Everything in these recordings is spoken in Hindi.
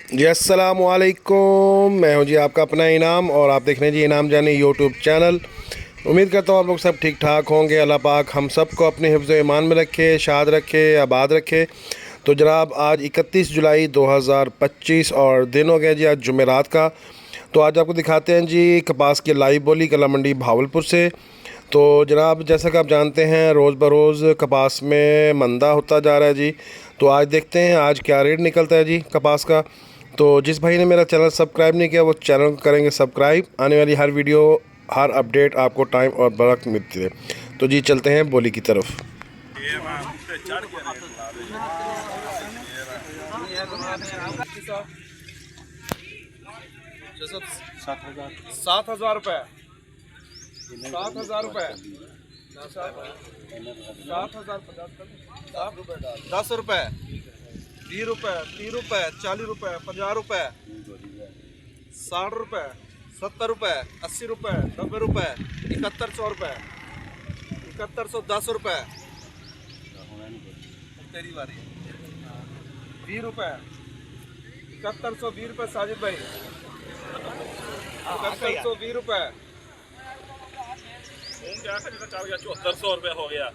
जी अस्सलामु अलैकुम। मैं हूं जी आपका अपना इनाम और आप देख रहे हैं जी इनाम जानी यूट्यूब चैनल। उम्मीद करता हूं आप लोग सब ठीक ठाक होंगे। अल्लाह पाक हम सब को अपने हिफ्ज़ ईमान में रखे, शाद रखे, आबाद रखे। तो जनाब आज 31 जुलाई 2025 और दिन हो गया जी आज जुमेरात का। तो आज आपको दिखाते हैं जी कपास की लाइव बोली कला मंडी भावलपुर से। तो जनाब जैसा कि आप जानते हैं रोज़ बरोज़ कपास में मंदा होता जा रहा है जी। तो आज देखते हैं आज क्या रेट निकलता है जी कपास का। तो जिस भाई ने मेरा चैनल सब्सक्राइब नहीं किया वो चैनल को करेंगे सब्सक्राइब। आने वाली हर वीडियो हर अपडेट आपको टाइम और वक्त मिलती है। तो जी चलते हैं बोली की तरफ। सात हजार रुपये 10 रुपये 20 रुपये 30 रुपये 40 रुपये 50 रुपये 60 रुपये 70 रुपये 80 रुपये 90 रुपये 7100 रुपये 7110 रुपये तेरी बारी 20 रुपये 7120 रुपये साजिद भाई 7120 रुपये 7400 रुपये हो गया।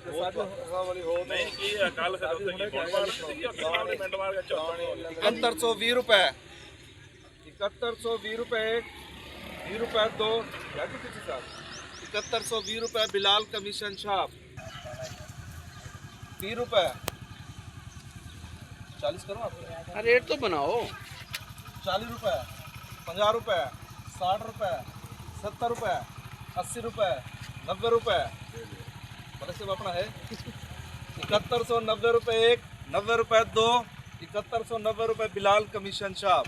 नहीं की कल से 7120 रुपये 7120 रुपये 20 रुपये 2 7120 रुपये बिलाल कमीशन छाप 20 रुपये 40 करो आप रेट तो बनाओ। 40 रुपये 50 रुपये 60 रुपये 70 रुपये 80 रुपये 90 रुपये बड़े से अपना है 7190 रुपये 1 90 रुपये 2 7190 रुपये बिलाल कमीशन छाप